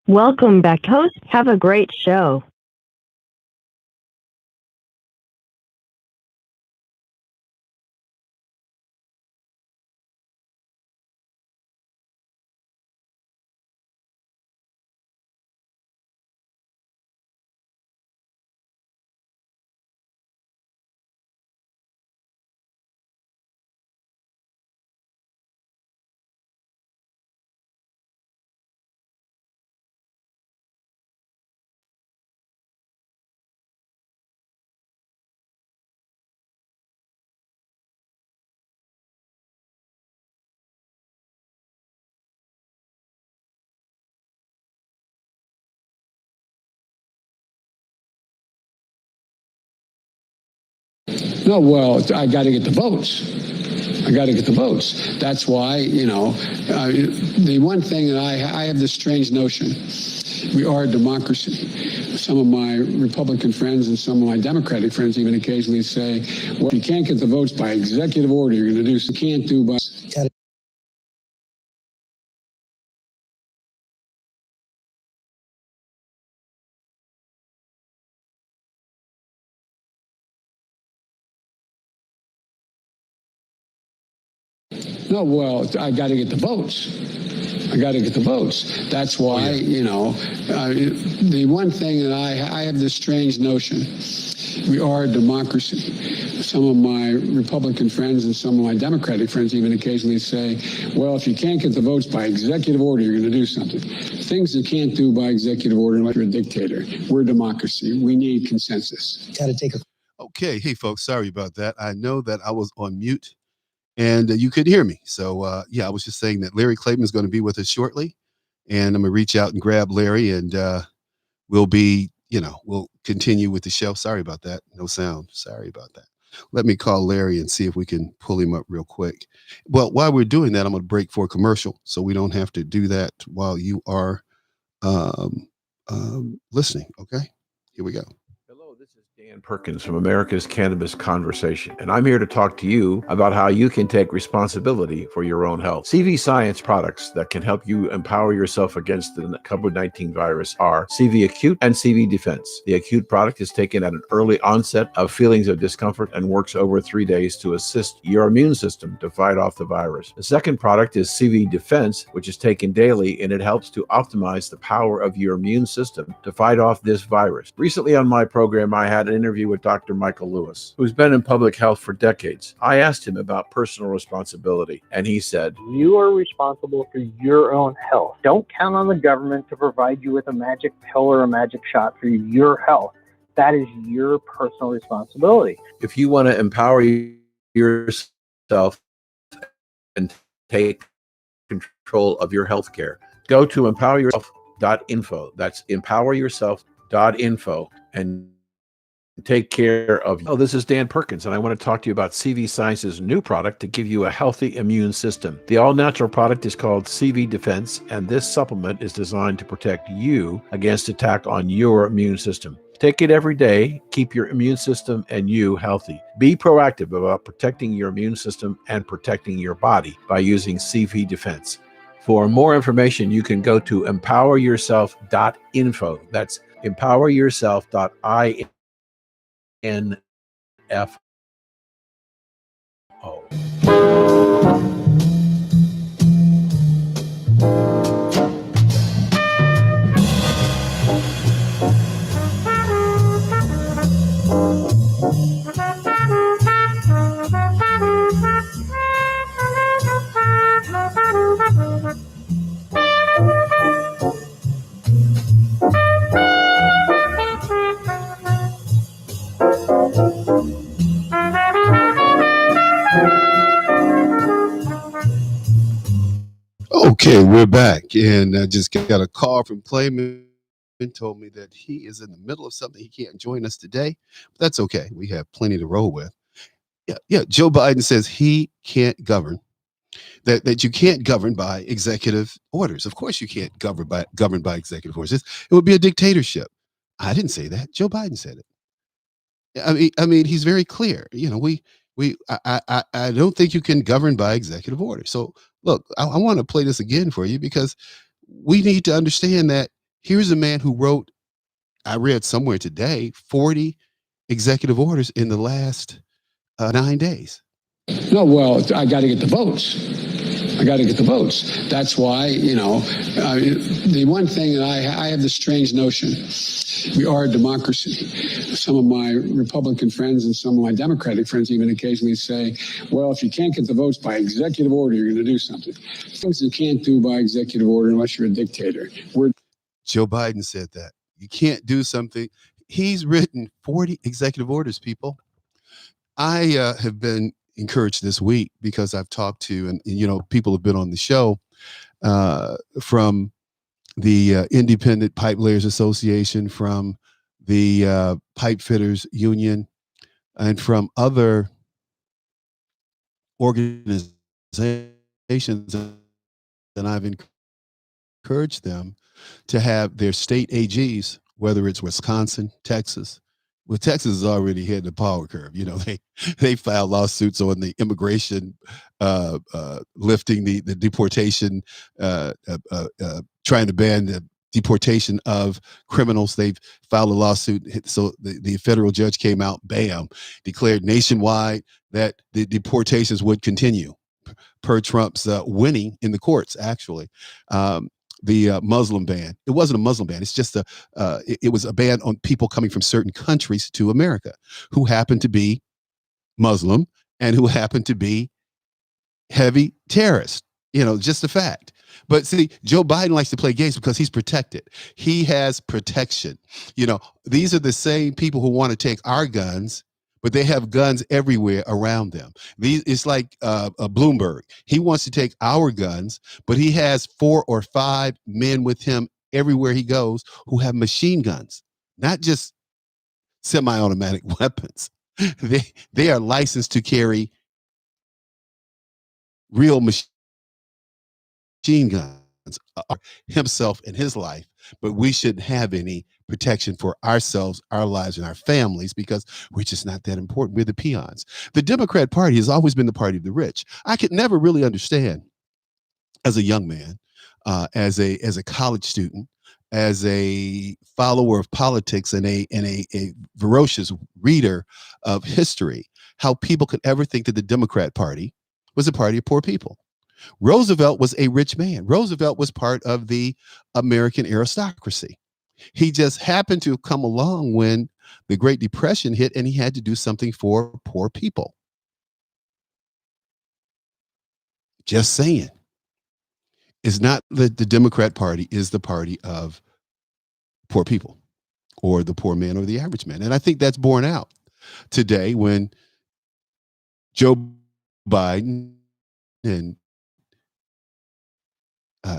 Welcome back, host. Have a great show. No, well, I got to get the votes. I got to get the votes. That's why, the one thing that I have this strange notion. We are a democracy. Some of my Republican friends and some of my Democratic friends even occasionally say, well, if you can't get the votes by executive order, you're going to do, so you can't do by. No, well, I got to get the votes. I got to get the votes. That's why, the one thing that I have this strange notion. We are a democracy. Some of my Republican friends and some of my Democratic friends even occasionally say, well, if you can't get the votes by executive order, you're going to do something. Things you can't do by executive order unless you're a dictator. We're a democracy. We need consensus. Got to take a. Okay. Hey, folks, sorry about that. I know that I was on mute and you couldn't hear me. So, I was just saying that Larry Clayton is going to be with us shortly. And I'm going to reach out and grab Larry and we'll continue with the show. Sorry about that. No sound. Sorry about that. Let me call Larry and see if we can pull him up real quick. Well, while we're doing that, I'm going to break for a commercial so we don't have to do that while you are listening. Okay, here we go. Hello, this is Dan Perkins from America's Cannabis Conversation, and I'm here to talk to you about how you can take responsibility for your own health. CV Science products that can help you empower yourself against the COVID-19 virus are CV Acute and CV Defense. The Acute product is taken at an early onset of feelings of discomfort and works over 3 days to assist your immune system to fight off the virus. The second product is CV Defense, which is taken daily, and it helps to optimize the power of your immune system to fight off this virus. Recently on my program, I had an interview with Dr. Michael Lewis, who's been in public health for decades. I asked him about personal responsibility, and he said, you are responsible for your own health. Don't count on the government to provide you with a magic pill or a magic shot for your health. That is your personal responsibility. If you want to empower yourself and take control of your health care, go to empoweryourself.info. That's empoweryourself.info and take care of you. Oh, this is Dan Perkins, and I want to talk to you about CV Science's new product to give you a healthy immune system. The all-natural product is called CV Defense, and this supplement is designed to protect you against attack on your immune system. Take it every day. Keep your immune system and you healthy. Be proactive about protecting your immune system and protecting your body by using CV Defense. For more information, you can go to empoweryourself.info. That's empoweryourself.info. Okay, we're back, and I just got a call from Clayman. Told me that he is in the middle of something. He can't join us today, but that's okay. We have plenty to roll with. Yeah. Joe Biden says he can't govern. That you can't govern by executive orders. Of course, you can't govern by executive orders. It would be a dictatorship. I didn't say that. Joe Biden said it. I mean, he's very clear. I don't think you can govern by executive order. So look, I want to play this again for you because we need to understand that Here's a man who wrote, I read somewhere today, 40 executive orders in the last 9 days. No, well, I got to get the votes. I got to get the votes. That's why, the one thing that I have this strange notion. We are a democracy. Some of my Republican friends and some of my Democratic friends even occasionally say, well, if you can't get the votes by executive order, you're going to do something. Things you can't do by executive order unless you're a dictator. Joe Biden said that. You can't do something. He's written 40 executive orders, people. I have been encouraged this week because I've talked to, and people have been on the show from the Independent Pipe Layers Association, from the Pipe Fitters Union, and from other organizations, and I've encouraged them to have their state AGs, whether it's Wisconsin, Texas. Well, Texas is already hitting the power curve. They filed lawsuits on the immigration, lifting the deportation, trying to ban the deportation of criminals. They've filed a lawsuit. So the federal judge came out, bam, declared nationwide that the deportations would continue per Trump's winning in the courts, actually. The Muslim ban. It wasn't a Muslim ban. It's just it was a ban on people coming from certain countries to America who happened to be Muslim and who happened to be heavy terrorists. Just a fact. But see, Joe Biden likes to play games because he's protected. He has protection. These are the same people who want to take our guns, but they have guns everywhere around them. It's like Bloomberg. He wants to take our guns, but he has 4 or 5 men with him everywhere he goes who have machine guns, not just semi-automatic weapons. They are licensed to carry real machine guns, himself and his life, but we shouldn't have any protection for ourselves, our lives, and our families because we're just not that important. We're the peons. The Democrat Party has always been the party of the rich. I could never really understand, as a young man, as a college student, as a follower of politics and a ferocious reader of history, how people could ever think that the Democrat Party was a party of poor people. Roosevelt was a rich man. Roosevelt was part of the American aristocracy. He just happened to come along when the Great Depression hit and he had to do something for poor people. Just saying. It's not that the Democrat Party is the party of poor people or the poor man or the average man. And I think that's borne out today when Joe Biden and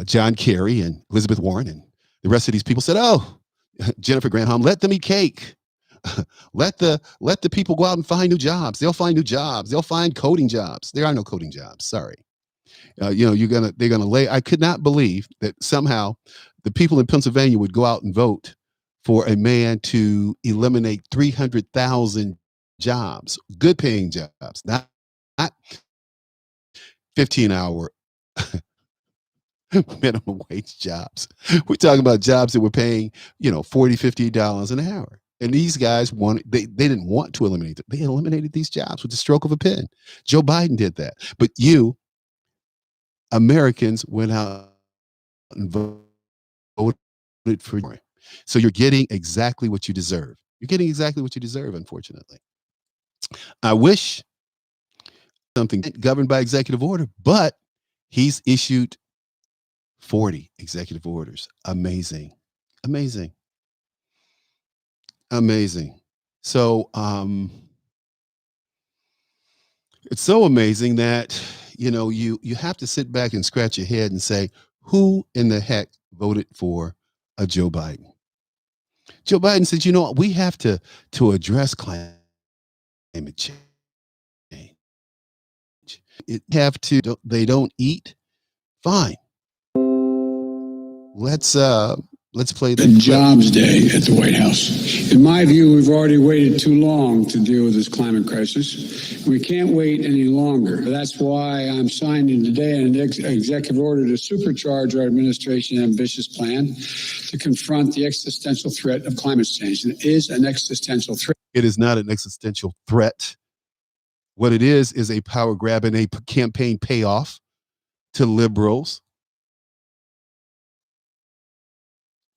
John Kerry and Elizabeth Warren and the rest of these people said, oh, Jennifer Granholm, let them eat cake. let the people go out and find new jobs. They'll find new jobs. They'll find coding jobs. There are no coding jobs. Sorry. They're gonna lay. I could not believe that somehow the people in Pennsylvania would go out and vote for a man to eliminate 300,000 jobs, good paying jobs, not 15-hour minimum wage jobs. We're talking about jobs that were paying, $40, $50 an hour. And these guys they didn't want to eliminate them. They eliminated these jobs with the stroke of a pen. Joe Biden did that. But you, Americans, went out and voted for him. So you're getting exactly what you deserve. You're getting exactly what you deserve, unfortunately. I wish something governed by executive order, but he's issued 40 executive orders. Amazing. Amazing. Amazing. So it's so amazing that you have to sit back and scratch your head and say, who in the heck voted for a Joe Biden? Joe Biden said, we have to address climate change. They don't eat. Fine. Let's Let's play a the clip. jobs day at the White House. In my view, we've already waited too long to deal with this climate crisis. We can't wait any longer. That's why I'm signing today an executive order to supercharge our administration's ambitious plan to confront the existential threat of climate change. It is an existential threat. It is not an existential threat. What it is a power grab and a campaign payoff to liberals.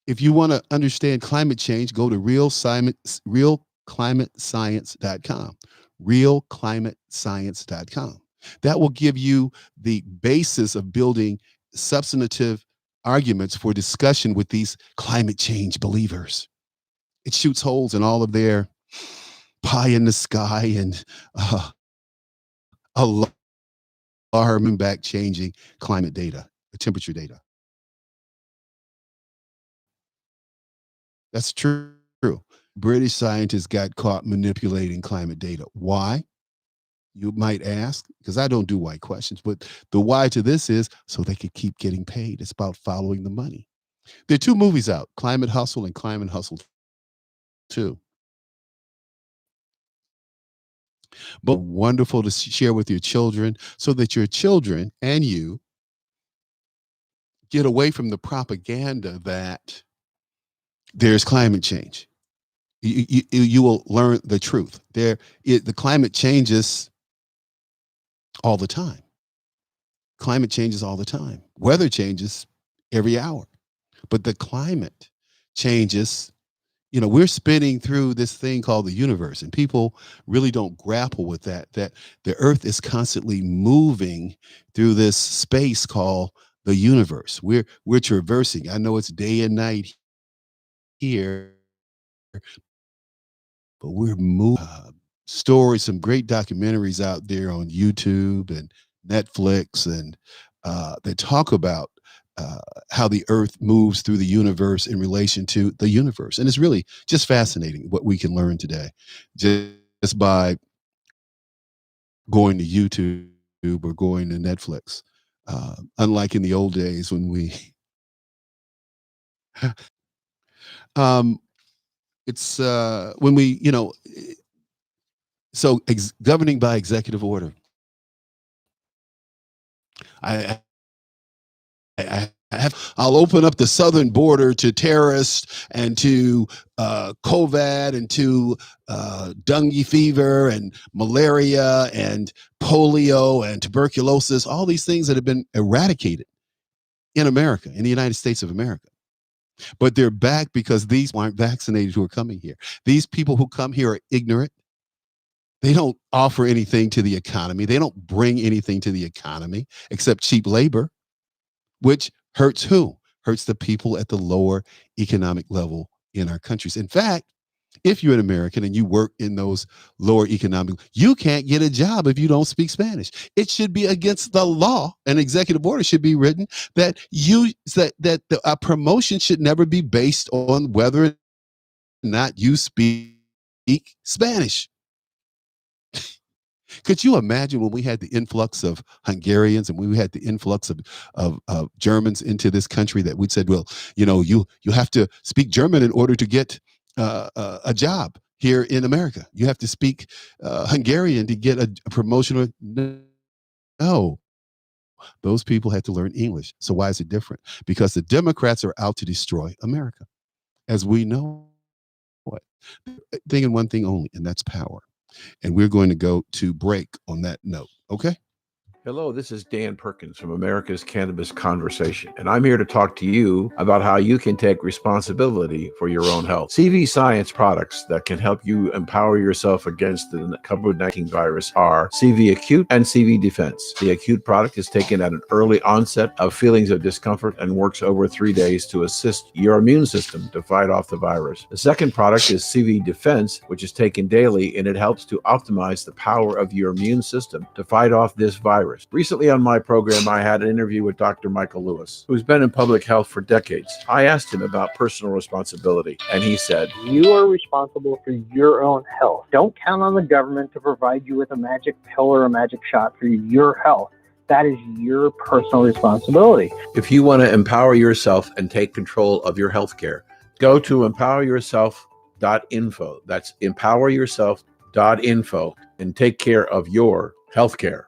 If you want to understand climate change, go to realclimatescience.com. Realclimatescience.com. That will give you the basis of building substantive arguments for discussion with these climate change believers. It shoots holes in all of their pie in the sky and alarming back changing climate data, temperature data. That's true. British scientists got caught manipulating climate data. Why? You might ask, because I don't do why questions, but the why to this is so they could keep getting paid. It's about following the money. There are two movies out, Climate Hustle and Climate Hustle 2. But wonderful to share with your children so that your children and you get away from the propaganda that there's climate change. You will learn the truth. The climate changes all the time. Climate changes all the time. Weather changes every hour. But the climate changes, we're spinning through this thing called the universe, and people really don't grapple with that the earth is constantly moving through this space called the universe. We're traversing. I know it's day and night here, but we're moving. Stories, some great documentaries out there on YouTube and Netflix, and they talk about how the earth moves through the universe in relation to the universe. And it's really just fascinating what we can learn today just by going to YouTube or going to Netflix. Unlike in the old days when we it's when we, so governing by executive order. I'll open up the southern border to terrorists and to COVID and to dengue fever and malaria and polio and tuberculosis, all these things that have been eradicated in America, in the United States of America. But they're back because these aren't vaccinated who are coming here. These people who come here are ignorant. They don't offer anything to the economy. They don't bring anything to the economy except cheap labor, which hurts who? Hurts the people at the lower economic level in our countries. In fact, if you're an American and you work in those lower economic, you can't get a job if you don't speak Spanish. It should be against the law. An executive order should be written that a promotion should never be based on whether or not you speak Spanish. Could you imagine when we had the influx of Hungarians and we had the influx of Germans into this country that we said, well, you have to speak German in order to get a job here in America. You have to speak Hungarian to get a promotion. No, those people had to learn English. So why is it different? Because the Democrats are out to destroy America, as we know it. Thinking one thing only, and that's power. And we're going to go to break on that note. Okay. Hello, this is Dan Perkins from America's Cannabis Conversation, and I'm here to talk to you about how you can take responsibility for your own health. CV Science products that can help you empower yourself against the COVID-19 virus are CV Acute and CV Defense. The Acute product is taken at an early onset of feelings of discomfort and works over 3 days to assist your immune system to fight off the virus. The second product is CV Defense, which is taken daily, and it helps to optimize the power of your immune system to fight off this virus. Recently on my program, I had an interview with Dr. Michael Lewis, who's been in public health for decades. I asked him about personal responsibility, and he said, You are responsible for your own health. Don't count on the government to provide you with a magic pill or a magic shot for your health. That is your personal responsibility. If you want to empower yourself and take control of your healthcare, go to empoweryourself.info. That's empoweryourself.info and take care of your healthcare.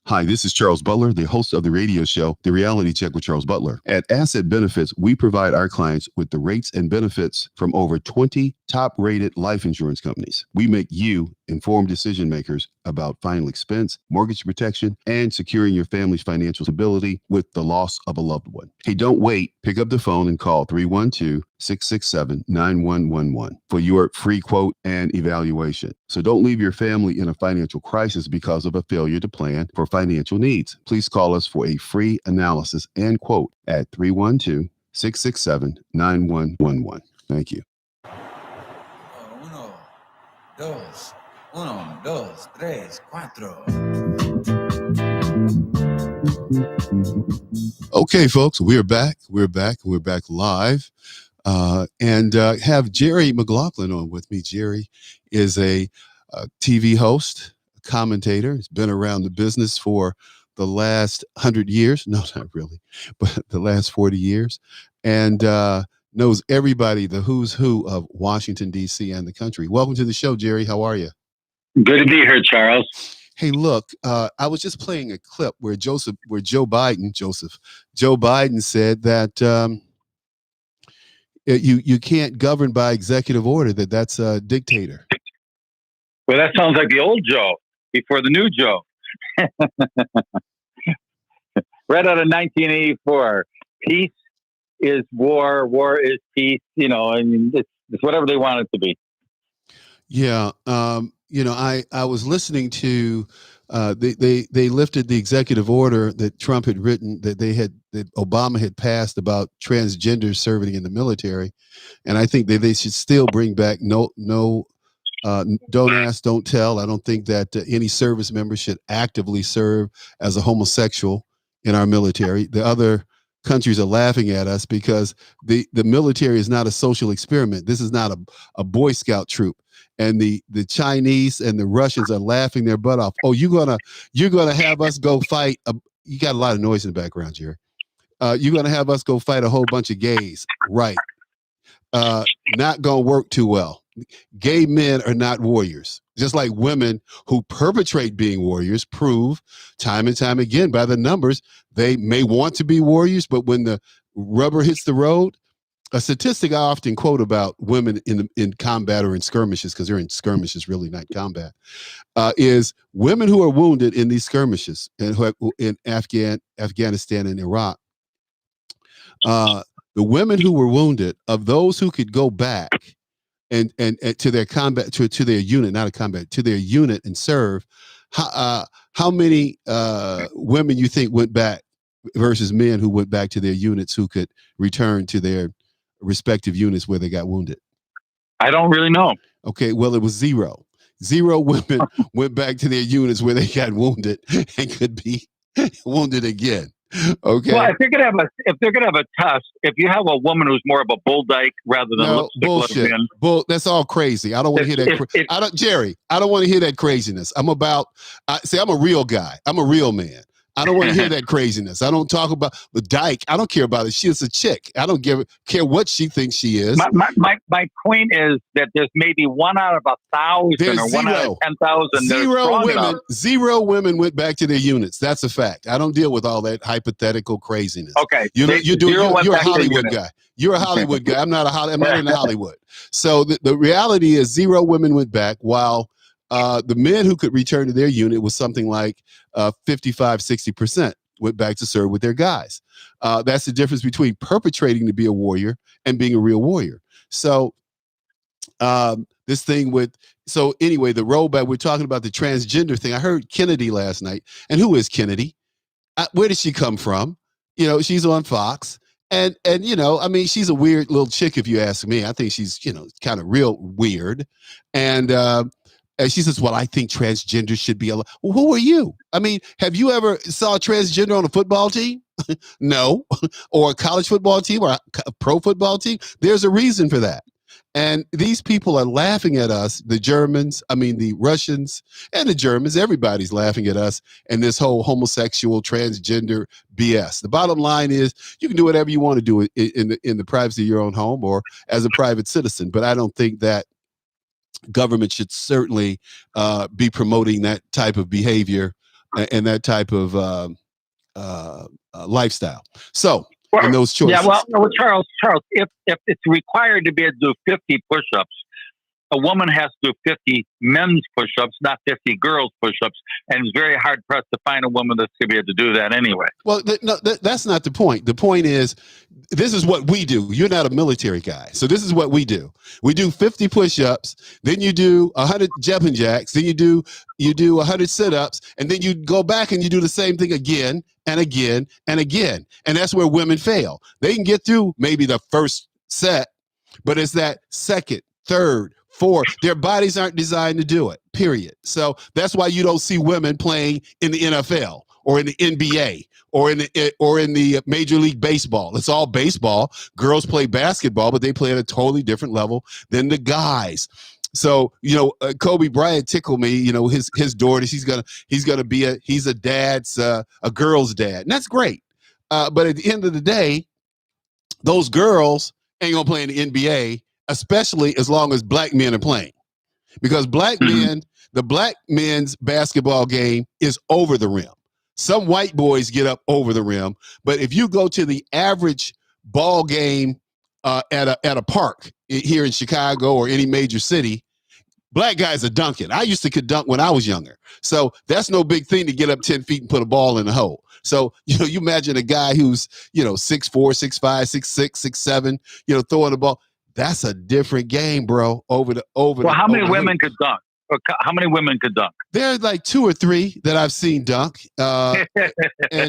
Hi, this is Charles Butler, the host of the radio show, The Reality Check with Charles Butler. At Asset Benefits, we provide our clients with the rates and benefits from over 20 top-rated life insurance companies. We make you informed decision makers about final expense, mortgage protection, and securing your family's financial stability with the loss of a loved one. Hey, don't wait. Pick up the phone and call 312-667-9111 for your free quote and evaluation. So don't leave your family in a financial crisis because of a failure to plan for financial needs. Please call us for a free analysis and quote at 312-667-9111. Thank you. Uno, dos, tres, cuatro. Okay, folks, we're back. We're back live. And have Jerry McLaughlin on with me. Jerry is a TV host, a commentator. He's been around the business for the last 100 years. No, not really, but the last 40 years. And knows everybody, the who's who of Washington, D.C. and the country. Welcome to the show, Jerry. How are you? Good to be here, Charles. Hey, look, I was just playing a clip where Joe Biden said that you can't govern by executive order, that's a dictator. Well, that sounds like the old Joe before the new Joe. Right out of 1984. Peace is war, war is peace. You know, I mean, it's whatever they want it to be. Yeah. I was listening to they lifted the executive order that Trump had written that Obama had passed about transgenders serving in the military, and I think that they should still bring back no don't ask, don't tell. I don't think that any service member should actively serve as a homosexual in our military. The other countries are laughing at us because the military is not a social experiment. This is not a Boy Scout troop. And the Chinese and the Russians are laughing their butt off. Oh, you're gonna have us go fight? You got a lot of noise in the background, Jerry. You're gonna have us go fight a whole bunch of gays, right? Not gonna work too well. Gay men are not warriors. Just like women who perpetrate being warriors prove time and time again by the numbers they may want to be warriors, but when the rubber hits the road. A statistic I often quote about women in combat or in skirmishes, because they're in skirmishes, really not combat, is women who are wounded in these skirmishes and who in Afghanistan and Iraq. The women who were wounded, of those who could go back and to their combat to their unit, not a combat, to their unit and serve, how many women you think went back versus men who went back to their units who could return to their respective units where they got wounded? I don't really know. Okay, well, it was zero. Zero women went back to their units where they got wounded and could be wounded again. Okay. Well, if they're gonna have a test, if you have a woman who's more of a bull dyke rather than lipstick bullshit. lesbian, That's all crazy. I don't want to hear that. Jerry, I don't want to hear that craziness. I'm a real guy. I'm a real man. I don't want to hear that craziness. I don't talk about the dyke. I don't care about it. She's a chick. I don't care what she thinks she is. My point is that there's maybe 1 out of 1,000 or 1 out of 10,000. Zero women went back to their units. That's a fact. I don't deal with all that hypothetical craziness. Okay, you're a Hollywood guy. You're a Hollywood guy. I'm not in Hollywood. So the reality is zero women went back, while the men who could return to their unit was something like 55-60% went back to serve with their guys. That's the difference between perpetrating to be a warrior and being a real warrior. So this thing anyway, the rollback, we're talking about the transgender thing. I heard Kennedy last night. And who is Kennedy? Where did she come from? She's on Fox. And she's a weird little chick, if you ask me. I think she's, kind of real weird. And she says, well, I think transgender should be allowed. Well, who are you? I mean, have you ever saw a transgender on a football team? No. Or a college football team or a pro football team? There's a reason for that. And these people are laughing at us, the Germans, the Russians and the Germans, everybody's laughing at us and this whole homosexual transgender BS. The bottom line is you can do whatever you want to do in the privacy of your own home or as a private citizen. But I don't think that government should certainly be promoting that type of behavior and that type of lifestyle. So, in those choices. Yeah, well, Charles, if it's required to be able to do 50 push-ups, a woman has to do 50 men's push-ups, not 50 girls' push-ups, and it's very hard pressed to find a woman that's going to be able to do that anyway. Well, that's not the point. The point is, this is what we do. You're not a military guy, so this is what we do. We do 50 push-ups, then you do 100 jumping jacks, then you do 100 sit-ups, and then you go back and you do the same thing again and again and again. And that's where women fail. They can get through maybe the first set, but it's that second, third, fourth. Their bodies aren't designed to do it, period. So that's why you don't see women playing in the NFL or in the NBA or in the Major League Baseball. It's all baseball. Girls play basketball, but they play at a totally different level than the guys. So, Kobe Bryant tickled me, his daughter, he's a dad's, a girl's dad. And that's great. But at the end of the day, those girls ain't gonna play in the NBA, especially as long as black men are playing. Because the black men's basketball game is over the rim. Some white boys get up over the rim, but if you go to the average ball game at a park here in Chicago or any major city, black guys are dunking. I used to dunk when I was younger. So that's no big thing to get up 10 feet and put a ball in the hole. So, you imagine a guy who's, 6'4", 6'5", 6'6", 6'7", throwing the ball. That's a different game, bro. How many women could dunk? How many women could dunk? There's like 2 or 3 that I've seen dunk. And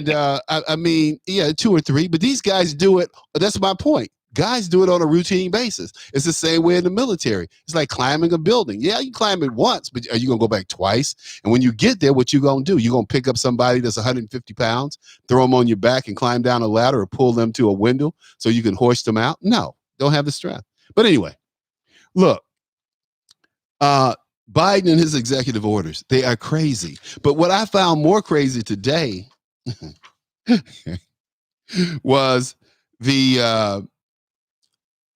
2 or 3. But these guys do it. That's my point. Guys do it on a routine basis. It's the same way in the military. It's like climbing a building. Yeah, you climb it once, but are you going to go back twice? And when you get there, what you going to do? You're going to pick up somebody that's 150 pounds, throw them on your back and climb down a ladder or pull them to a window so you can hoist them out? No, don't have the strength. But anyway, look, Biden and his executive orders, they are crazy. But what I found more crazy today was the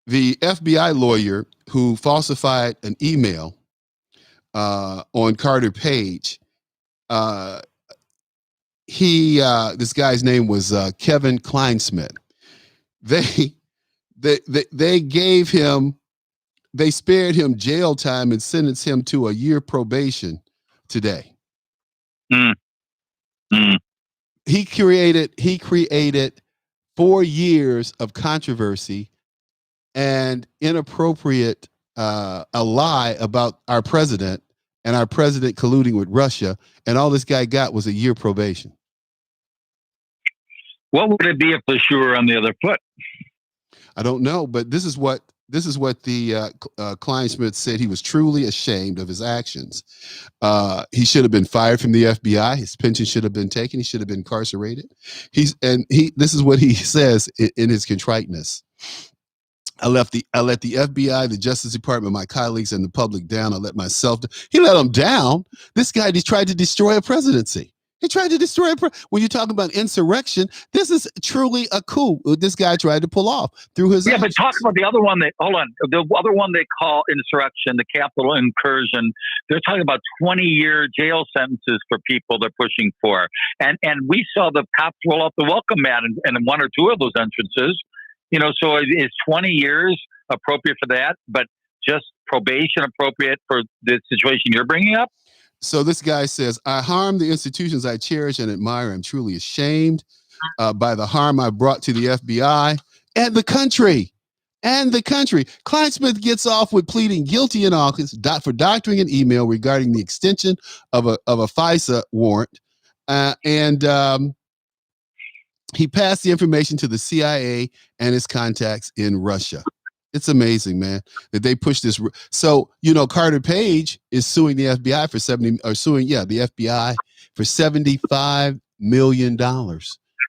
FBI lawyer who falsified an email on Carter Page. This guy's name was Kevin Kleinsmith. They spared him jail time and sentenced him to a year probation today. He created 4 years of controversy and inappropriate a lie about our president and our president colluding with Russia, and all this guy got was a year probation. What would it be if the shoe were on the other foot? I don't know, but this is what the Kleinsmith said. He was truly ashamed of his actions. He should have been fired from the FBI. His pension should have been taken. He should have been incarcerated. This is what he says in his contriteness. I let the FBI, the Justice Department, my colleagues, and the public down. I let myself down. He let them down. This guy, he tried to destroy a presidency. He tried to destroy when you're talking about insurrection, this is truly a coup this guy tried to pull off through his actions. But talk about the other one. The other one they call insurrection, the Capitol incursion. They're talking about 20-year jail sentences for people they're pushing for. And we saw the cops roll out the welcome mat in 1 or 2 of those entrances. So is 20 years appropriate for that, but just probation appropriate for the situation you're bringing up? So this guy says, I harmed the institutions I cherish and admire. I'm truly ashamed by the harm I brought to the FBI and the country. Kleinsmith gets off with pleading guilty in August for doctoring an email regarding the extension of a FISA warrant. He passed the information to the CIA and his contacts in Russia. It's amazing, man, that they push this. So, Carter Page is suing the FBI for the FBI for $75 million,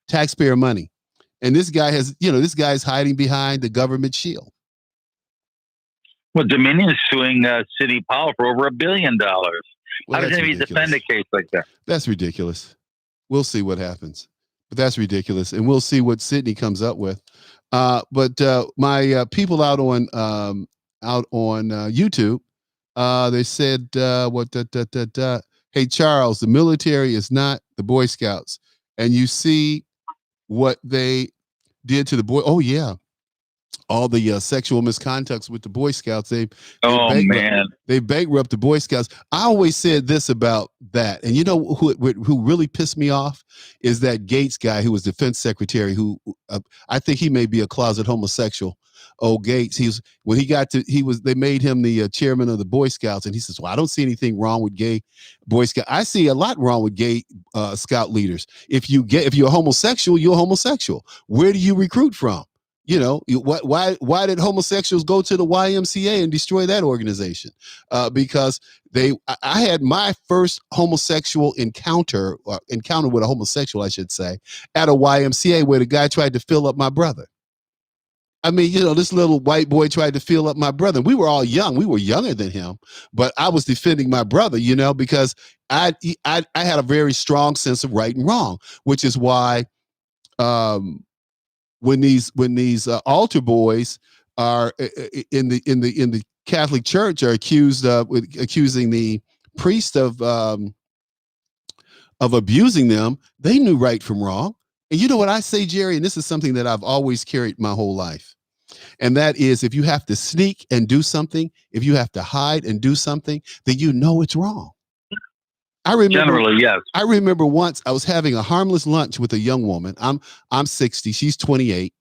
taxpayer money. And this guy this guy's hiding behind the government shield. Well, Dominion is suing City Powell for over $1 billion. Well, How does that's anybody defend ridiculous. a case like that? That's ridiculous. We'll see what happens, but that's ridiculous, and we'll see what Sydney comes up with. But my people out on YouTube, they said what hey Charles, the military is not the Boy Scouts, and you see what they did to the boy. Oh yeah, all the sexual misconducts with the Boy Scouts. Oh man, they bankrupt the Boy Scouts. I always said this about that, and you know who really pissed me off is that Gates guy who was defense secretary. Who I think he may be a closet homosexual. Oh, Gates. They made him the chairman of the Boy Scouts, and he says, "Well, I don't see anything wrong with gay Boy Scout. I see a lot wrong with gay Scout leaders. If you're a homosexual, you're a homosexual. Where do you recruit from?" You know, why did homosexuals go to the YMCA and destroy that organization? Because I had my first homosexual encounter with a homosexual, I should say, at a YMCA where the guy tried to fill up my brother. I mean, you know, this little white boy tried to fill up my brother. We were all young. We were younger than him, but I was defending my brother, you know, because I had a very strong sense of right and wrong, which is why when these altar boys are in the Catholic Church are accusing the priest of abusing them, they knew right from wrong. And you know what I say, Jerry, and this is something that I've always carried my whole life. And that is, if you have to sneak and do something, if you have to hide and do something, then you know it's wrong. Generally, yes. I remember once I was having a harmless lunch with a young woman. I'm 60, she's 28.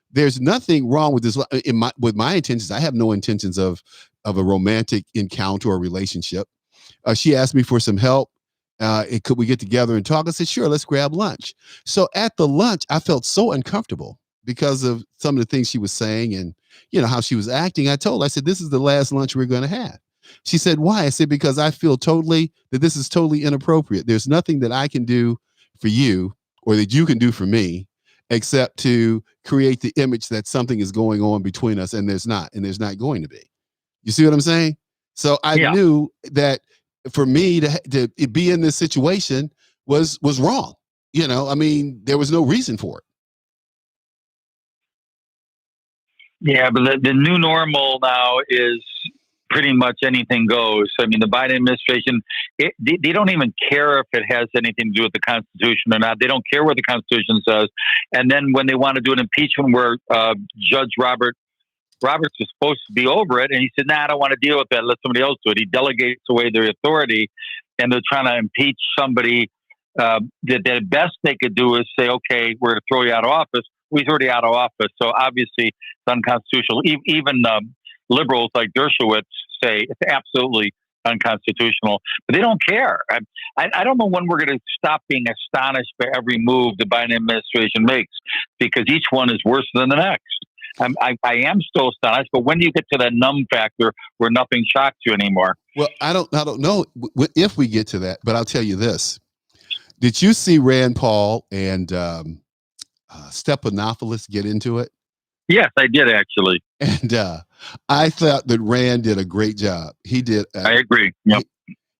There's nothing wrong with this with my intentions. I have no intentions of a romantic encounter or relationship. She asked me for some help. Could we get together and talk? I said, sure, let's grab lunch. So at the lunch, I felt so uncomfortable because of some of the things she was saying and, you know, how she was acting. I said, this is the last lunch we're going to have. She said, why? I said, because I feel that this is totally inappropriate. There's nothing that I can do for you or that you can do for me except to create the image that something is going on between us, and there's not going to be. You see what I'm saying? So I knew that for me to be in this situation was wrong. You know, I mean, there was no reason for it. Yeah, but the new normal now is pretty much anything goes. I mean, the Biden administration, they don't even care if it has anything to do with the Constitution or not. They don't care what the Constitution says. And then when they want to do an impeachment where Judge Roberts is supposed to be over it, and he said, nah, I don't want to deal with that. Let somebody else do it. He delegates away their authority, and they're trying to impeach somebody that the best they could do is say, okay, we're going to throw you out of office. Well, he's already out of office. So obviously it's unconstitutional. Even liberals like Dershowitz say it's absolutely unconstitutional, but they don't care. I don't know when we're going to stop being astonished by every move the Biden administration makes, because each one is worse than the next. I am still astonished, but when do you get to that numb factor where nothing shocks you anymore? Well, I don't know if we get to that, but I'll tell you this. Did you see Rand Paul and Stephanopoulos get into it? Yes, I did actually. And I thought that Rand did a great job. He did. I agree. Yep.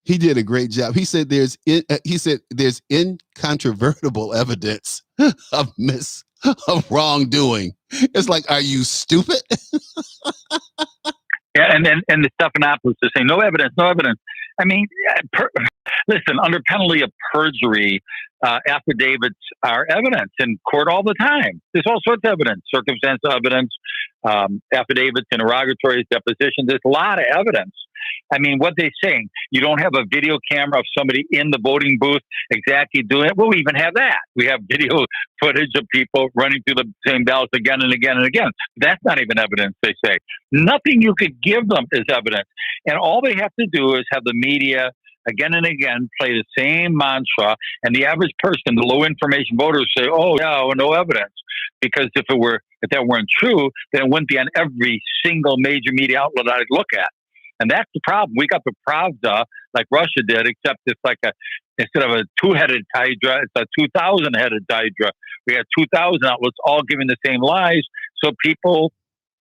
He did a great job. He said there's incontrovertible evidence of wrongdoing. It's like, are you stupid? Yeah, and the Stephanopoulos is saying no evidence. I mean, listen, under penalty of perjury, affidavits are evidence in court all the time. There's all sorts of evidence, circumstantial evidence, affidavits, interrogatories, depositions. There's a lot of evidence. I mean, what they're saying, you don't have a video camera of somebody in the voting booth exactly doing it. Well, we even have that. We have video footage of people running through the same ballots again and again and again. That's not even evidence, they say. Nothing you could give them is evidence. And all they have to do is have the media again and again play the same mantra, and the average person, the low information voters, say, oh yeah, well, no evidence. Because if that weren't true, then it wouldn't be on every single major media outlet I'd look at. And that's the problem. We got the Pravda like Russia did, except it's like instead of a 2-headed hydra, it's a 2,000-headed hydra. We had 2,000 outlets all giving the same lies. So people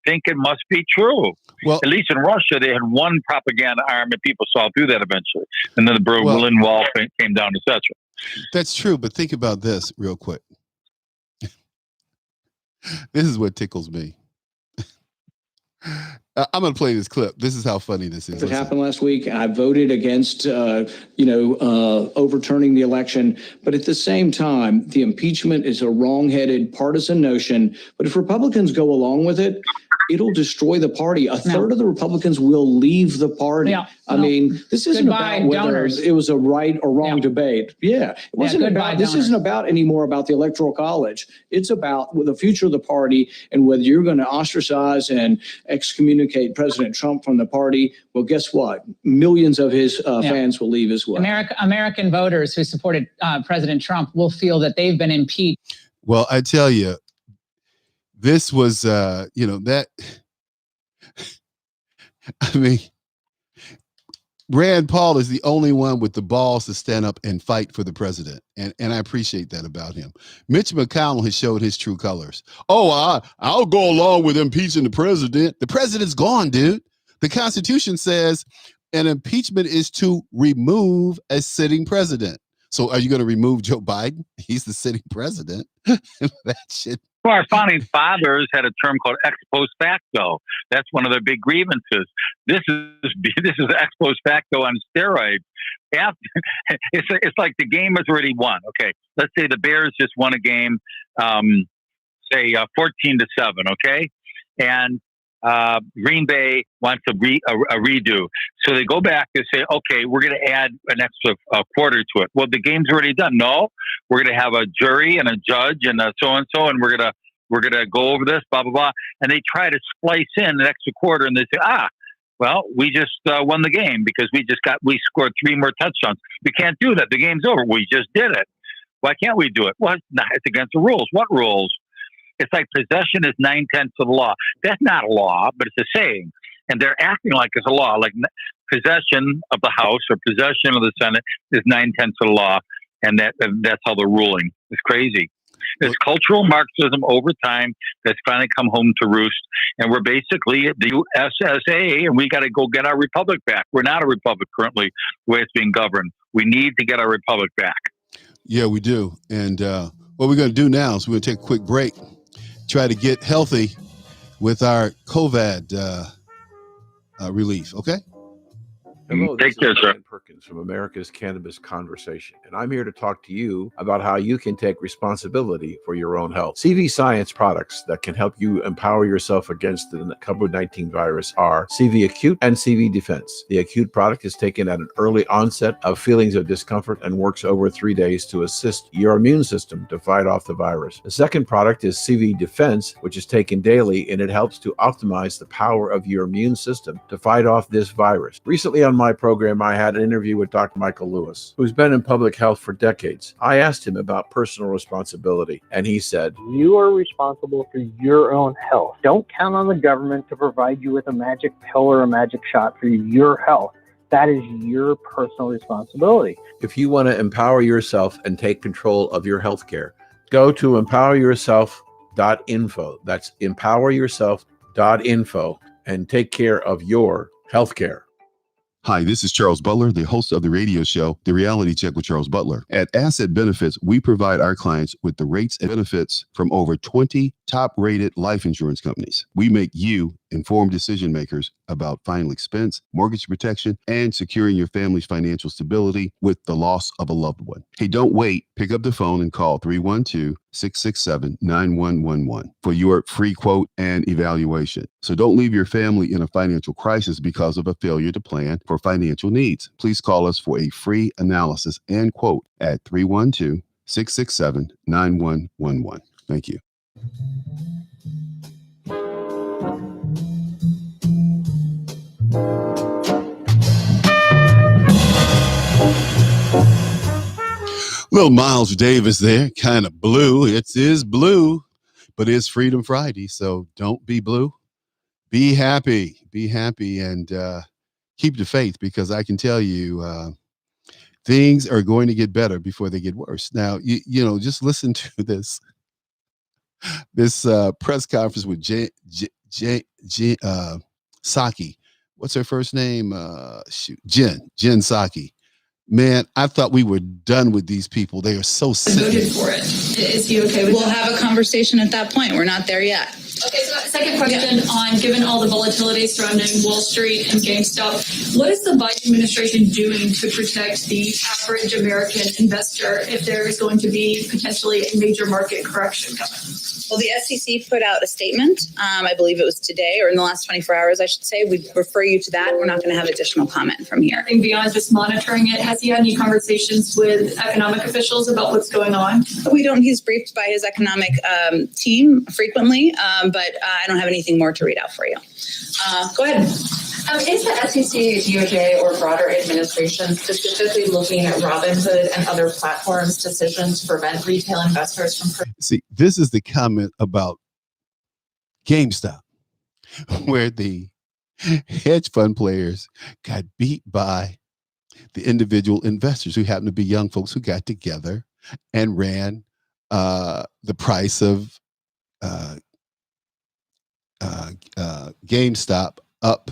think it must be true. Well, At least in Russia, they had one propaganda arm, and people saw through that eventually. And then the Berlin Wall came down, etc. that's true. But think about this real quick. This is what tickles me. I'm going to play this clip. This is how funny this is. It happened last week. I voted against, overturning the election. But at the same time, the impeachment is a wrong-headed partisan notion. But if Republicans go along with it, it'll destroy the party. A third of the Republicans will leave the party. I mean, this isn't about whether it was a right or wrong debate. It wasn't about, this isn't about anymore about the Electoral College. It's about the future of the party and whether you're going to ostracize and excommunicate President Trump from the party. Well, guess what? Millions of his fans will leave as well. American voters who supported President Trump will feel that they've been impeached. Well, I tell you, this was, that, I mean, Rand Paul is the only one with the balls to stand up and fight for the president. And I appreciate that about him. Mitch McConnell has showed his true colors. Oh, I'll go along with impeaching the president. The president's gone, dude. The Constitution says an impeachment is to remove a sitting president. So are you going to remove Joe Biden? He's the sitting president. That shit. Well, our founding fathers had a term called ex post facto. That's one of their big grievances. This is ex post facto on steroids. It's like the game is already won. Okay, let's say the Bears just won a game, say 14-7. Okay, and Green Bay wants a redo. So they go back and say, okay, we're going to add an extra quarter to it. Well, the game's already done. No, we're going to have a jury and a judge and so-and-so, and we're going to go over this, blah, blah, blah. And they try to splice in an extra quarter, and they say, well, we just won the game because we scored 3 more touchdowns. We can't do that. The game's over. We just did it. Why can't we do it? Well, it's against the rules. What rules? It's like possession is 9/10 of the law. That's not a law, but it's a saying. And they're acting like it's a law. Like possession of the House or possession of the Senate is 9/10 of the law. And that's how they're ruling. It's crazy. It's cultural Marxism over time that's finally come home to roost. And we're basically the USSA, and we got to go get our republic back. We're not a republic currently, the way it's being governed. We need to get our republic back. Yeah, we do. And what we're going to do now is we're going to take a quick break, try to get healthy with our COVID relief. Okay? Hello, Take care, sir. Dan Perkins from America's Cannabis Conversation, and I'm here to talk to you about how you can take responsibility for your own health. CV Science products that can help you empower yourself against the COVID-19 virus are CV Acute and CV Defense. The Acute product is taken at an early onset of feelings of discomfort and works over 3 days to assist your immune system to fight off the virus. The second product is CV Defense, which is taken daily, and it helps to optimize the power of your immune system to fight off this virus. Recently on my program, I had an interview with Dr. Michael Lewis, who's been in public health for decades. I asked him about personal responsibility, and he said, You are responsible for your own health. Don't count on the government to provide you with a magic pill or a magic shot for your health. That is your personal responsibility. if you want to empower yourself and take control of your healthcare, go to empoweryourself.info. That's empoweryourself.info and take care of your healthcare. Hi, this is Charles Butler, the host of the radio show, The Reality Check with Charles Butler. At Asset Benefits, we provide our clients with the rates and benefits from over 20 top-rated life insurance companies. We make you informed decision makers about final expense, mortgage protection, and securing your family's financial stability with the loss of a loved one. Hey, don't wait. Pick up the phone and call 312-667-9111 for your free quote and evaluation. So don't leave your family in a financial crisis because of a failure to plan for financial needs. Please call us for a free analysis and quote at 312-667-9111. Thank you. Little Miles Davis there, kind of blue. It is blue, but it's Freedom Friday, so don't be blue. Be happy, and keep the faith, because I can tell you things are going to get better before they get worse. Now, you know, just listen to this press conference with Psaki. What's her first name? Jen Psaki. Man, I thought we were done with these people. They are so sick. Voted for it. Is he okay with We'll have a conversation at that point. We're not there yet. Okay, so second question on, given all the volatility surrounding Wall Street and GameStop, what is the Biden administration doing to protect the average American investor if there is going to be potentially a major market correction coming? Well, the SEC put out a statement. I believe it was today or in the last 24 hours, I should say. We refer you to that. We're not going to have additional comment from here. Nothing beyond just monitoring it. Has he had any conversations with economic officials about what's going on? We don't. He's briefed by his economic team frequently, but I don't have anything more to read out for you. Go ahead. Is the SEC, DOJ, or broader administration specifically looking at Robinhood and other platforms' decisions to prevent retail investors from... See, this is the comment about GameStop, where the hedge fund players got beat by the individual investors who happen to be young folks who got together and ran the price of GameStop up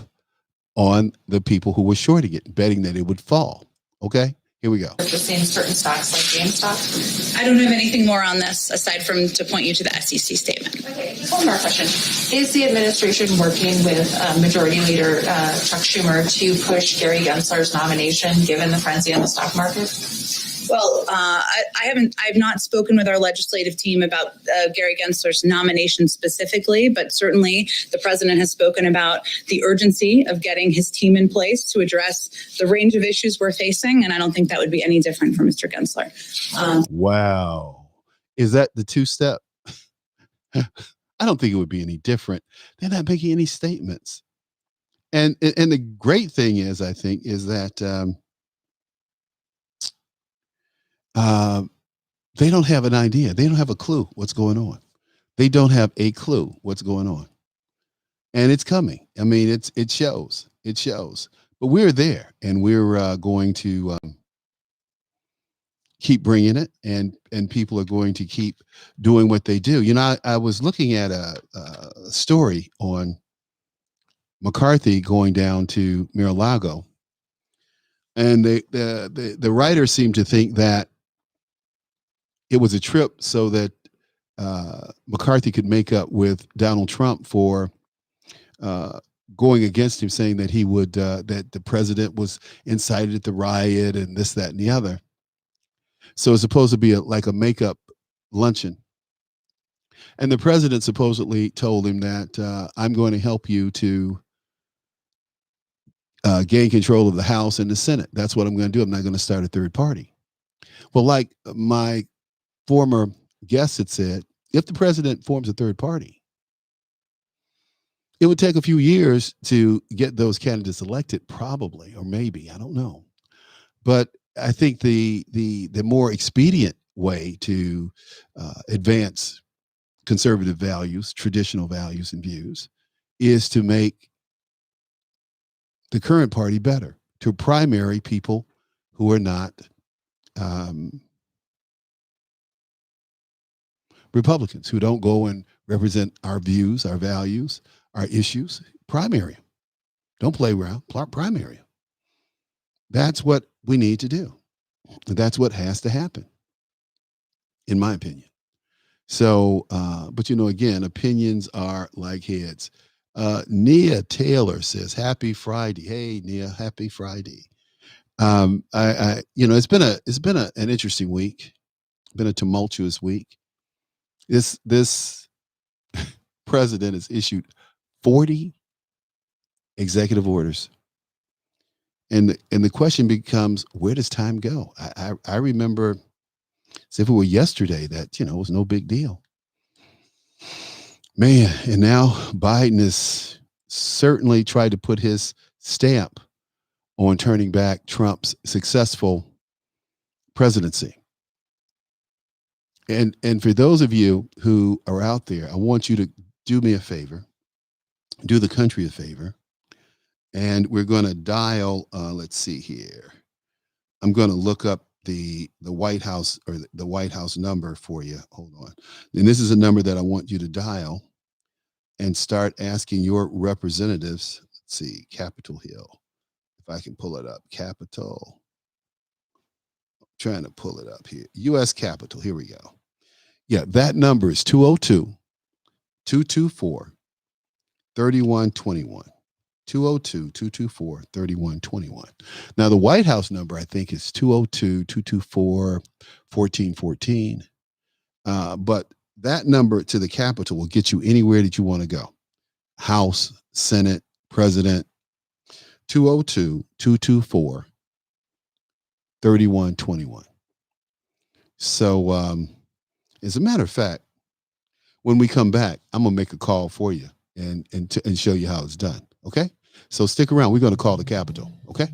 on the people who were shorting it, betting that it would fall. Okay, here we go. Just seeing certain stocks like GameStop. I don't have anything more on this aside from to point you to the SEC statement. Okay, just one more question. Is the administration working with Majority Leader Chuck Schumer to push Gary Gensler's nomination, given the frenzy in the stock market? Well, I've not spoken with our legislative team about Gary Gensler's nomination specifically, but certainly the president has spoken about the urgency of getting his team in place to address the range of issues we're facing. And I don't think that would be any different for Mr. Gensler. Wow. Is that the two-step? I don't think it would be any different. They're not making any statements. And the great thing is, I think, is that they don't have an idea. They don't have a clue what's going on. They don't have a clue what's going on. And it's coming. I mean, it shows. It shows. But we're there, and we're going to keep bringing it, and people are going to keep doing what they do. You know, I was looking at a story on McCarthy going down to Mar-a-Lago, and the writer seemed to think that it was a trip so that McCarthy could make up with Donald Trump for going against him, saying that he would that the president was incited at the riot and this, that, and the other. So it's supposed to be like a makeup luncheon. And the president supposedly told him that I'm going to help you to gain control of the House and the Senate. That's what I'm going to do. I'm not going to start a third party. Well, like my former guest had said, if the president forms a third party, it would take a few years to get those candidates elected, probably, or maybe, I don't know. But I think the more expedient way to advance conservative values, traditional values and views, is to make the current party better, to primary people who are not Republicans, who don't go and represent our views, our values, our issues. Primary them. Don't play around. Primary them. That's what we need to do. That's what has to happen, in my opinion. So, but you know, again, opinions are like heads. Nia Taylor says, "Happy Friday." Hey, Nia, happy Friday. It's been an interesting week. Been a tumultuous week. This president has issued 40 executive orders. And the question becomes, where does time go? I remember as if it were yesterday that, it was no big deal. Man, and now Biden has certainly tried to put his stamp on turning back Trump's successful presidency. And for those of you who are out there, I want you to do me a favor, do the country a favor, and we're going to dial, let's see here. I'm going to look up the White House, or the White House number for you. Hold on. And this is a number that I want you to dial. and start asking your representatives. Let's see, Capitol Hill. If I can pull it up, Capitol. Trying to pull it up here. U.S. Capitol. Here we go. Yeah, that number is 202-224-3121. 202-224-3121. Now, the White House number, I think, is 202-224-1414. But that number to the Capitol will get you anywhere that you want to go. House, Senate, President, 202-224-3121. So, as a matter of fact, when we come back, I'm going to make a call for you and show you how it's done. Okay? So stick around. We're going to call the Capitol. Okay?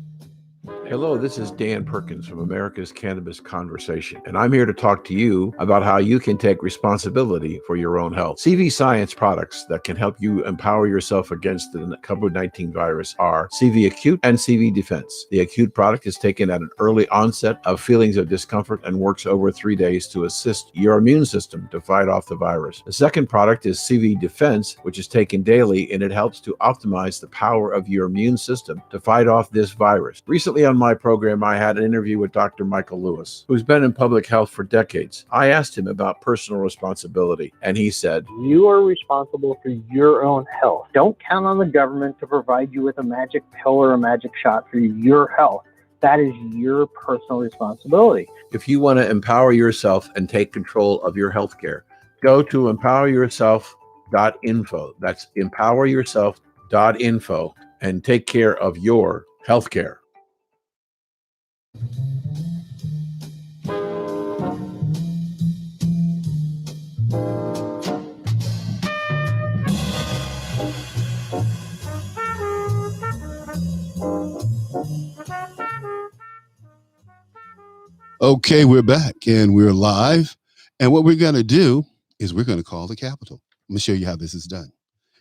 Hello, this is Dan Perkins from America's Cannabis Conversation, and I'm here to talk to you about how you can take responsibility for your own health. CV Science products that can help you empower yourself against the COVID-19 virus are CV Acute and CV Defense. The Acute product is taken at an early onset of feelings of discomfort and works over 3 days to assist your immune system to fight off the virus. The second product is CV Defense, which is taken daily, and it helps to optimize the power of your immune system to fight off this virus. Recently on my program, I had an interview with Dr. Michael Lewis, who's been in public health for decades. I asked him about personal responsibility, and he said, You are responsible for your own health. Don't count on the government to provide you with a magic pill or a magic shot for your health. That is your personal responsibility. if you want to empower yourself and take control of your healthcare, go to empoweryourself.info. That's empoweryourself.info and take care of your healthcare. Okay, we're back and we're live. And what we're going to do is we're going to call the Capitol. I'm going to show you how this is done,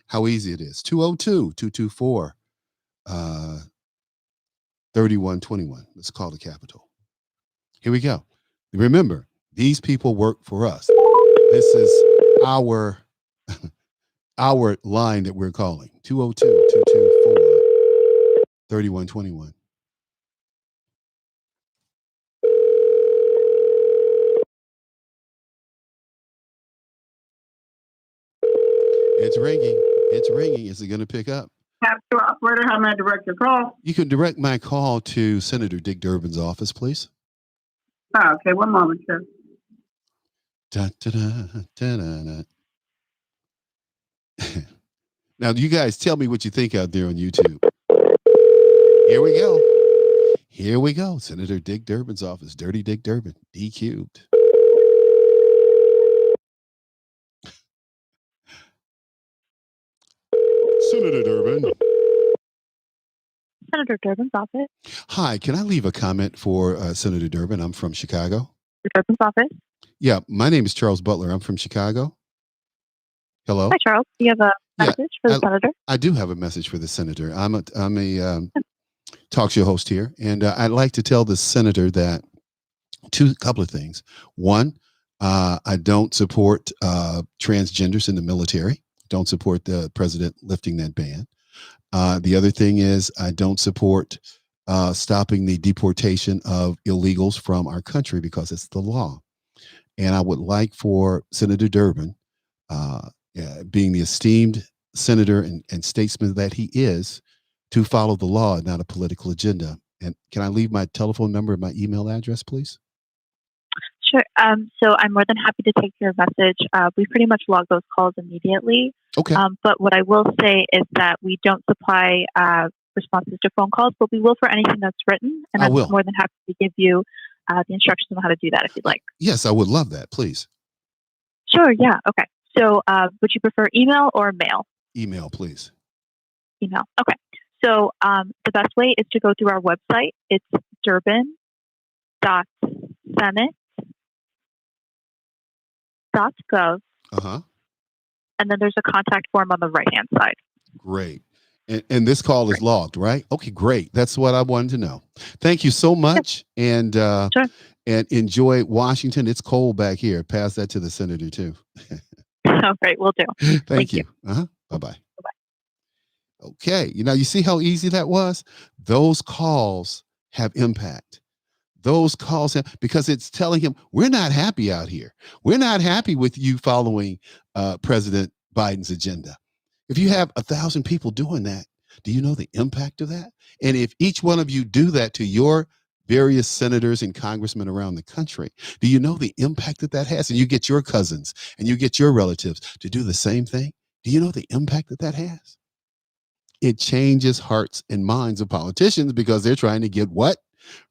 how easy it is. 202-224-3121. Let's call the Capitol. Here we go. Remember, these people work for us. This is our line that we're calling. 202-224-3121. It's ringing. It's ringing. Is it going to pick up? Capture operator, how may I direct your call? You can direct my call to Senator Dick Durbin's office, please. Oh, okay, one moment, sir. Da, da, da, da, da, da. Now, you guys tell me what you think out there on YouTube. Here we go. Here we go. Senator Dick Durbin's office. Dirty Dick Durbin. D-cubed. Senator Durbin. Senator Durbin's office. Hi, can I leave a comment for Senator Durbin? I'm from Chicago. Durbin's office. Yeah, my name is Charles Butler. I'm from Chicago. Hello. Hi, Charles. Do you have a message for the senator? I do have a message for the senator. I'm a talk show host here, and I'd like to tell the senator that couple of things. One, I don't support transgenders in the military. Don't support the president lifting that ban. The other thing is I don't support stopping the deportation of illegals from our country because it's the law. And I would like for Senator Durbin, being the esteemed senator and statesman that he is, to follow the law and not a political agenda. And can I leave my telephone number and my email address, please? Sure. So I'm more than happy to take your message. We pretty much log those calls immediately. Okay. But what I will say is that we don't supply responses to phone calls, but we will for anything that's written. And I'm more than happy to give you the instructions on how to do that if you'd like. Yes, I would love that, please. Sure. Yeah. Okay. So would you prefer email or mail? Email, please. Email. Okay. So the best way is to go through our website. It's durbin.senate.gov. And then there's a contact form on the right-hand side. Great. And this call is logged, right? Okay, great. That's what I wanted to know. Thank you so much. And and enjoy Washington. It's cold back here. Pass that to the senator too. All right, we'll do. Thank you. Bye-bye. Okay. You see how easy that was? Those calls have impact. Those calls have, because it's telling him, we're not happy out here. We're not happy with you following President Biden's agenda. If you have 1,000 people doing that, do you know the impact of that? And if each one of you do that to your various senators and congressmen around the country, do you know the impact that has? And you get your cousins and you get your relatives to do the same thing. Do you know the impact that has? It changes hearts and minds of politicians because they're trying to get what?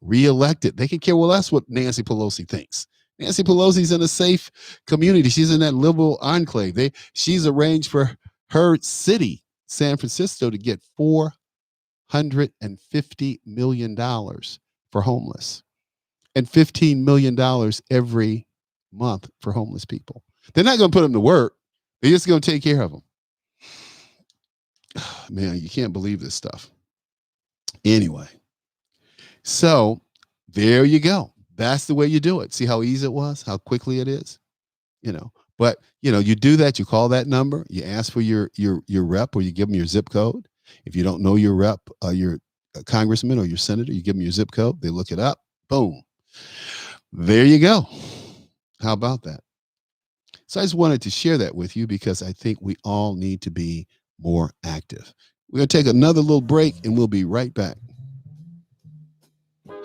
Reelected. They can care less what Nancy Pelosi thinks. Nancy Pelosi's in a safe community. She's in that liberal enclave. She's arranged for her city, San Francisco, to get $450 million for homeless and $15 million every month for homeless people. They're not going to put them to work. They're just going to take care of them. Man, you can't believe this stuff. Anyway, so there you go. That's the way you do it. See how easy it was, how quickly it is, But you do that. You call that number. You ask for your rep, or you give them your zip code. If you don't know your rep, your congressman or your senator, you give them your zip code. They look it up. Boom. There you go. How about that? So I just wanted to share that with you because I think we all need to be more active. We're going to take another little break and we'll be right back.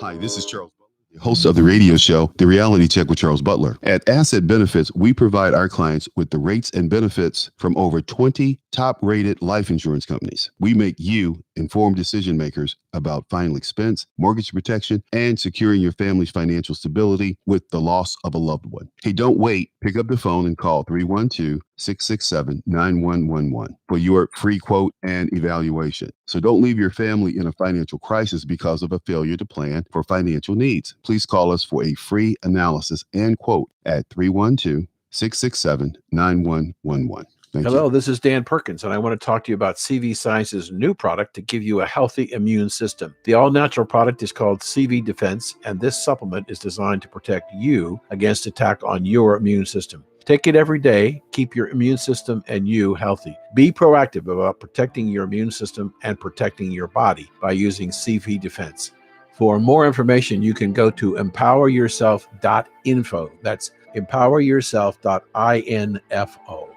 Hi, this is Charles Butler, the host of the radio show, The Reality Check with Charles Butler. At Asset Benefits, we provide our clients with the rates and benefits from over 20 top-rated life insurance companies. We make you informed decision makers about final expense, mortgage protection, and securing your family's financial stability with the loss of a loved one. Hey, don't wait. Pick up the phone and call 312-667-9111 for your free quote and evaluation. So don't leave your family in a financial crisis because of a failure to plan for financial needs. Please call us for a free analysis and quote at 312-667-9111. Hello, this is Dan Perkins, and I want to talk to you about CV Science's new product to give you a healthy immune system. The all-natural product is called CV Defense, and this supplement is designed to protect you against attack on your immune system. Take it every day. Keep your immune system and you healthy. Be proactive about protecting your immune system and protecting your body by using CV Defense. For more information, you can go to empoweryourself.info. That's empoweryourself.info.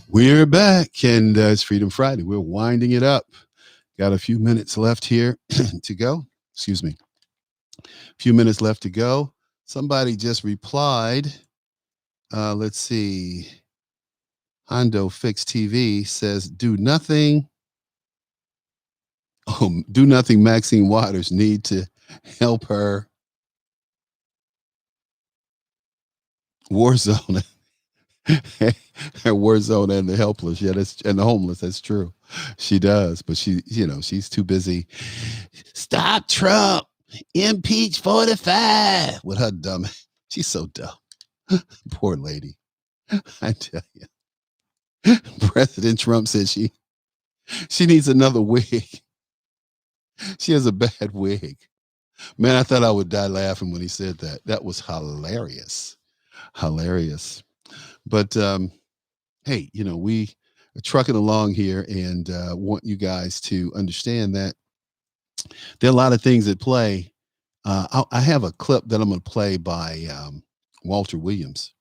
We're back, and it's Freedom Friday. We're winding it up. Got a few minutes left here to go. Excuse me. A few minutes left to go. Somebody just replied. Let's see. Hondo Fix TV says, do nothing. Do nothing. Maxine Waters need to help her war zone. Her war zone and the helpless, and the homeless. That's true. She does, but she's too busy. Stop Trump, impeach 45 with her dumb. She's so dumb. Poor lady. I tell you. President Trump said she needs another wig. She has a bad wig. Man, I thought I would die laughing when he said that. That was hilarious. Hilarious. But hey, we are trucking along here and want you guys to understand that there are a lot of things at play. I have a clip that I'm going to play by Walter Williams.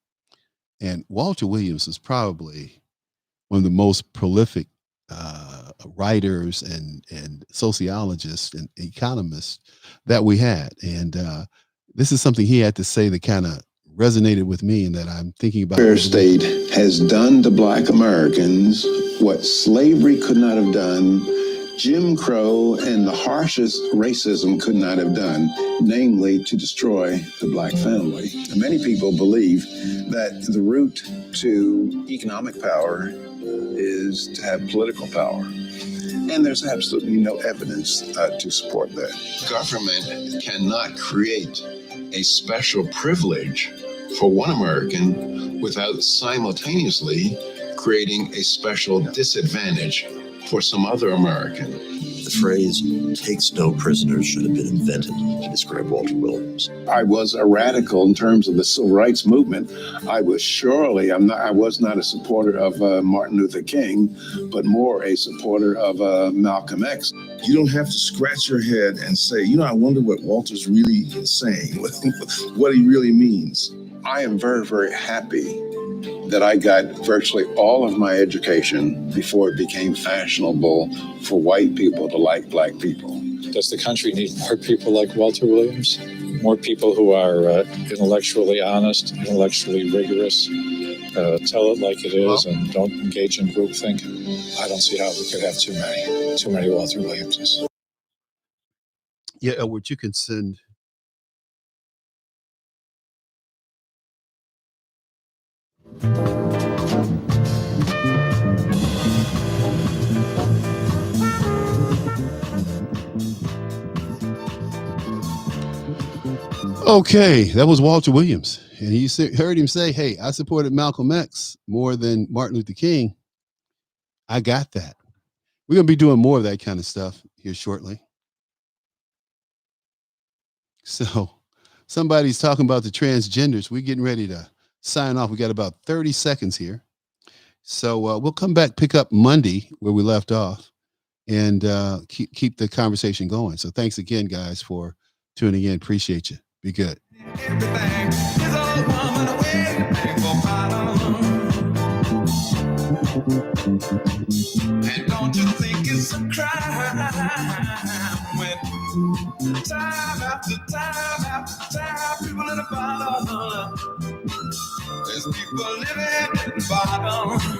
And Walter Williams is probably one of the most prolific writers and sociologists and economists that we had. And this is something he had to say that kind of resonated with me and that I'm thinking about. Our state has done to Black Americans what slavery could not have done, Jim Crow and the harshest racism could not have done, namely to destroy the Black family. And many people believe that the route to economic power is to have political power. And there's absolutely no evidence to support that. Government cannot create a special privilege for one American without simultaneously creating a special disadvantage for some other American. The phrase "takes no prisoners" should have been invented to describe Walter Williams. I was a radical in terms of the civil rights movement. I was not a supporter of Martin Luther King, but more a supporter of Malcolm X. You don't have to scratch your head and say, I wonder what Walter's really saying, what he really means. I am very, very happy that I got virtually all of my education before it became fashionable for white people to like black people. Does the country need more people like Walter Williams? More people who are intellectually honest, intellectually rigorous, tell it like it is, and don't engage in groupthink? I don't see how we could have too many Walter Williamses. Yeah, Edward, you can send. Okay, that was Walter Williams. And you heard him say, hey, I supported Malcolm X more than Martin Luther King. I got that. We're going to be doing more of that kind of stuff here shortly. So somebody's talking about the transgenders. We're getting ready to sign off. We got about 30 seconds here. So we'll come back, pick up Monday where we left off, and keep the conversation going. So thanks again, guys, for tuning in. Appreciate you. Be good. And don't you think it's a crime when time after time after time people in the bottom, there's people living in the bottom.